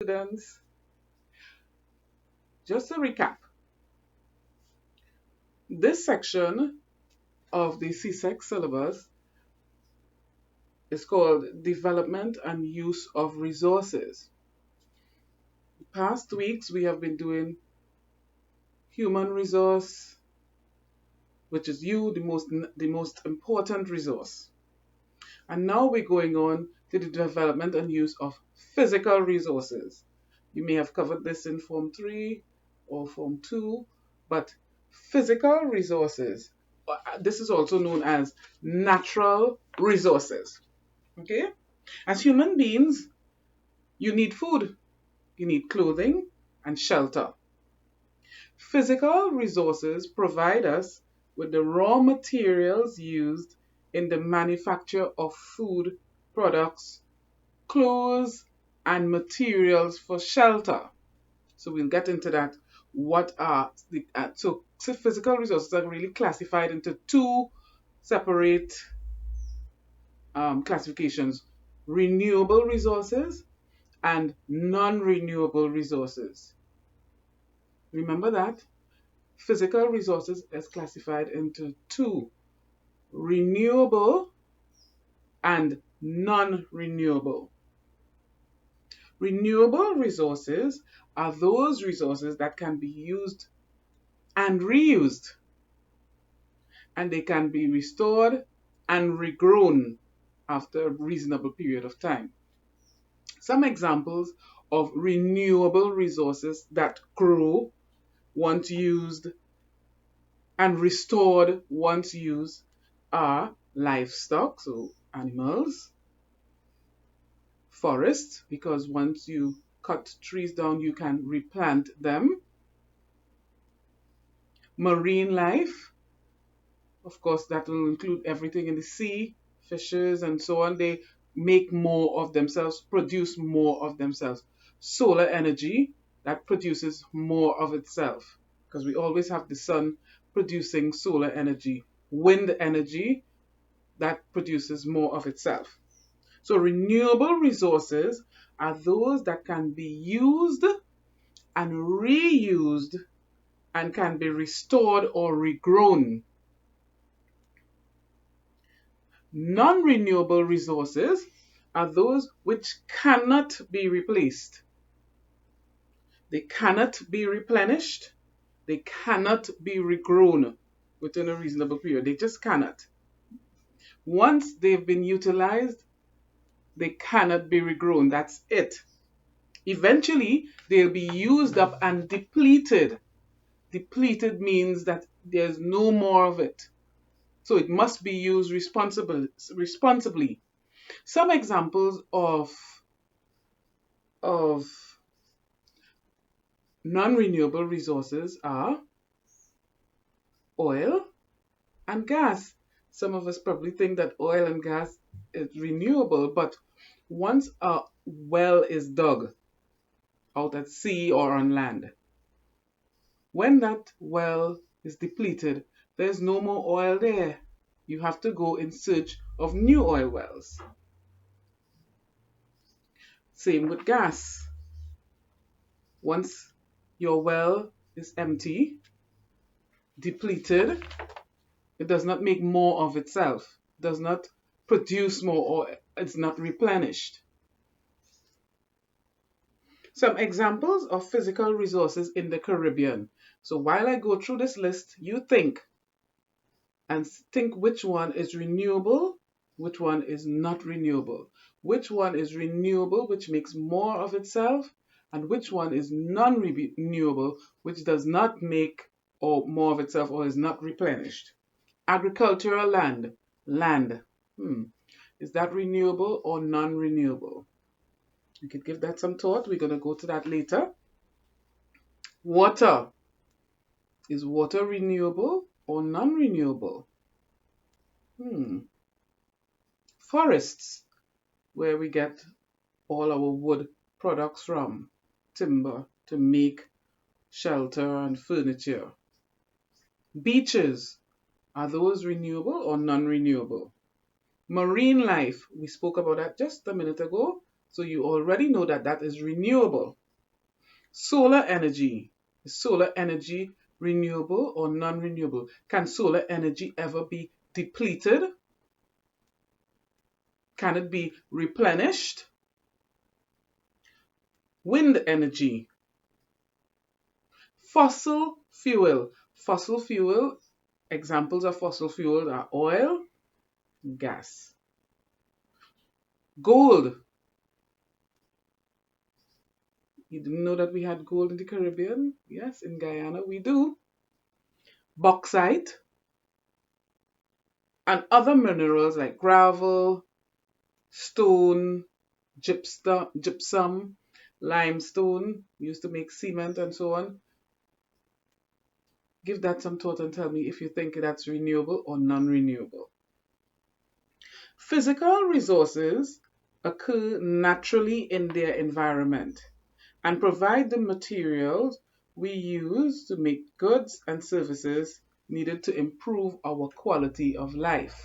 Students, just to recap, this section of the CSEC syllabus is called Development and Use of Resources. Past weeks we have been doing human resource, which is you, the most important resource. And now we're going on to the development and use of physical resources. You may have covered this in Form 3 or Form 2, but physical resources, this is also known as natural resources. Okay? As human beings, you need food, you need clothing, and shelter. Physical resources provide us with the raw materials used in the manufacture of food products, clothes, and materials for shelter. So we'll get into that. What are the so physical resources are really classified into two separate classifications: renewable resources and non-renewable resources. Remember that physical resources is classified into two: renewable and non-renewable. Renewable resources are those resources that can be used and reused, and they can be restored and regrown after a reasonable period of time. Some examples of renewable resources that grow once used and restored once used are livestock, so animals; forests, because once you cut trees down, you can replant them; marine life, of course, that will include everything in the sea, fishes, and so on. They make more of themselves, produce more of themselves. Solar energy, that produces more of itself, because we always have the sun producing solar energy. Wind energy, that produces more of itself. So renewable resources are those that can be used and reused and can be restored or regrown. Non-renewable resources are those which cannot be replaced. They cannot be replenished. They cannot be regrown within a reasonable period. They just cannot. Once they've been utilized, they cannot be regrown. That's it. Eventually, they'll be used up and depleted. Depleted means that there's no more of it. So it must be used responsibly. Some examples of non-renewable resources are oil and gas. Some of us probably think that oil and gas is renewable, but once a well is dug out at sea or on land, when that well is depleted, there's no more oil there. You have to go in search of new oil wells. Same with gas. Once your well is empty, depleted, it does not make more of itself, does not produce more, or it's not replenished. Some examples of physical resources in the Caribbean. So while I go through this list, you think and think which one is renewable, which one is not renewable, which one is renewable, which makes more of itself, and which one is non-renewable, which does not make or more of itself or is not replenished. Agricultural land. Is that renewable or non-renewable? You could give that some thought. We're going to go to that later. Water. Is water renewable or non-renewable? Forests, where we get all our wood products from, timber to make shelter and furniture. Beaches, are those renewable or non-renewable? Marine life, we spoke about that just a minute ago. So you already know that that is renewable. Solar energy. Is solar energy renewable or non-renewable? Can solar energy ever be depleted? Can it be replenished? Wind energy. Fossil fuel. Fossil fuel, examples of fossil fuel are oil, gas. Gold. You didn't know that we had gold in the Caribbean? Yes, in Guyana we do. Bauxite and other minerals like gravel, stone, gypsum, limestone, used to make cement and so on. Give that some thought and tell me if you think that's renewable or non-renewable. Physical resources occur naturally in their environment and provide the materials we use to make goods and services needed to improve our quality of life.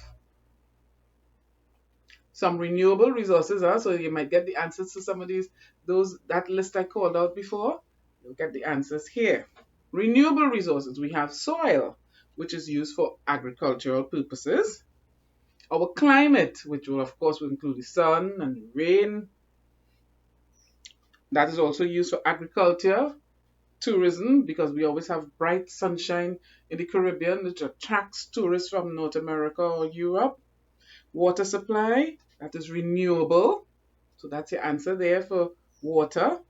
Some renewable resources are, so you might get the answers to some of that list I called out before. You'll get the answers here. Renewable resources, we have soil, which is used for agricultural purposes. Our climate, which will of course will include the sun and the rain. That is also used for agriculture, tourism, because we always have bright sunshine in the Caribbean, which attracts tourists from North America or Europe. Water supply, that is renewable. So that's your answer there for water.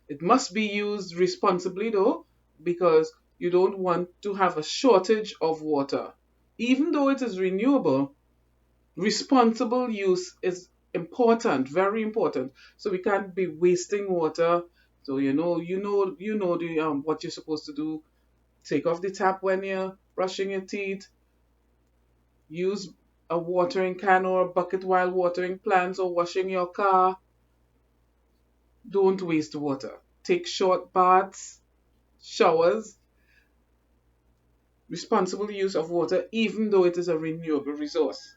It must be used responsibly though, because you don't want to have a shortage of water. Even though it is renewable, responsible use is important, very important. So we can't be wasting water. So you know the what you're supposed to do. Take off the tap when you're brushing your teeth. Use a watering can or a bucket while watering plants or washing your car. Don't waste water. Take short baths, showers. Responsible use of water, even though it is a renewable resource.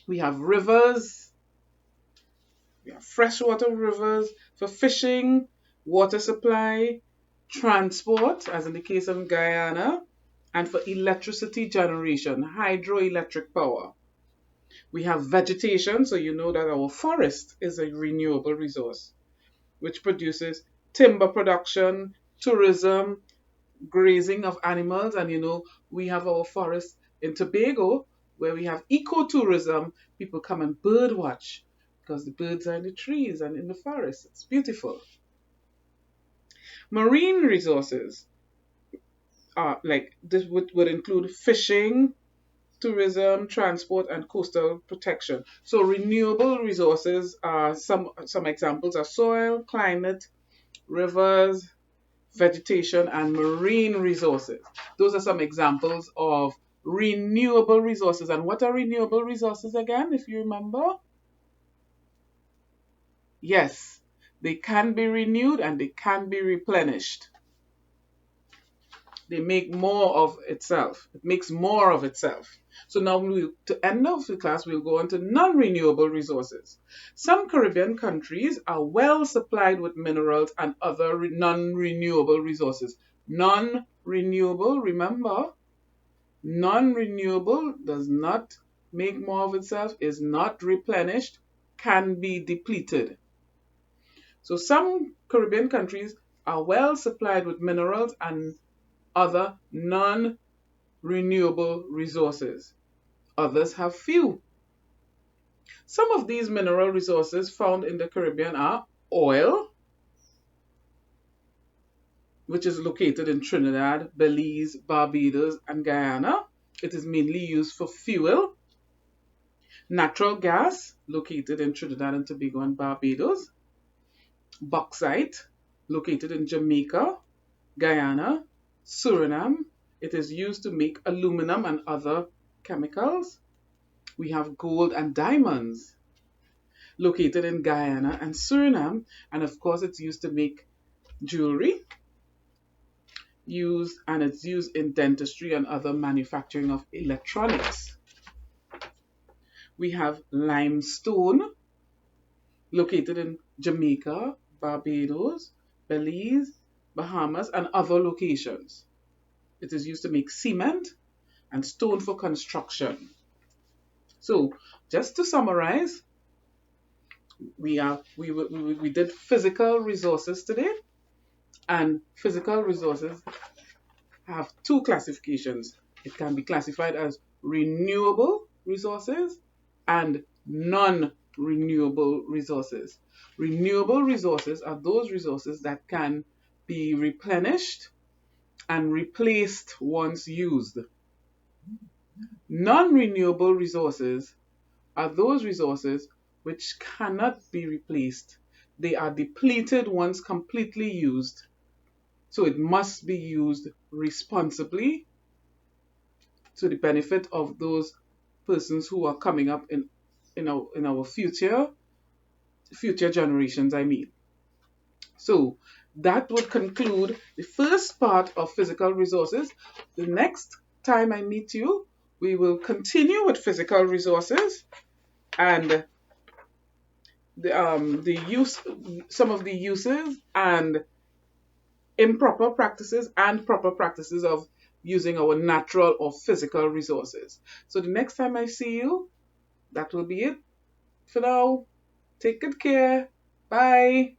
We have rivers. We have freshwater rivers for fishing, water supply, transport, as in the case of Guyana, and for electricity generation, hydroelectric power. We have vegetation, so you know that our forest is a renewable resource, which produces timber production, tourism, grazing of animals, and we have our forest in Tobago where we have ecotourism. People come and bird watch because the birds are in the trees and in the forest. It's beautiful. Marine resources are like this would include fishing, tourism, transport, and coastal protection. So renewable resources are some examples are soil, climate, rivers, vegetation, and marine resources. Those are some examples of renewable resources. And what are renewable resources again, if you remember? Yes, they can be renewed and they can be replenished. They make more of itself. It makes more of itself. So now to end off the class, we'll go on to non-renewable resources. Some Caribbean countries are well supplied with minerals and other non-renewable resources. Non-renewable, remember, non-renewable does not make more of itself, is not replenished, can be depleted. So some Caribbean countries are well supplied with minerals and other non-renewable resources. Others have few. Some of these mineral resources found in the Caribbean are oil, which is located in Trinidad, Belize, Barbados, and Guyana. It is mainly used for fuel. Natural gas, located in Trinidad and Tobago and Barbados. Bauxite, located in Jamaica, Guyana, Suriname. It is used to make aluminum and other chemicals. We have gold and diamonds, located in Guyana and Suriname. And of course, it's used to make jewelry. It's used in dentistry and other manufacturing of electronics. We have limestone, located in Jamaica, Barbados, Belize, Bahamas, and other locations. It is used to make cement and stone for construction. So, just to summarize, we did physical resources today, and physical resources have two classifications. It can be classified as renewable resources and non-renewable resources. Renewable resources are those resources that can be replenished and replaced once used. Non-renewable resources are those resources which cannot be replaced. They are depleted once completely used. So it must be used responsibly to the benefit of those persons who are coming up in our future generations, I mean. So that would conclude the first part of physical resources. The next time I meet you, we will continue with physical resources and the use, some of the uses and improper practices and proper practices of using our natural or physical resources. So the next time I see you, that will be it for now. Take good care. Bye.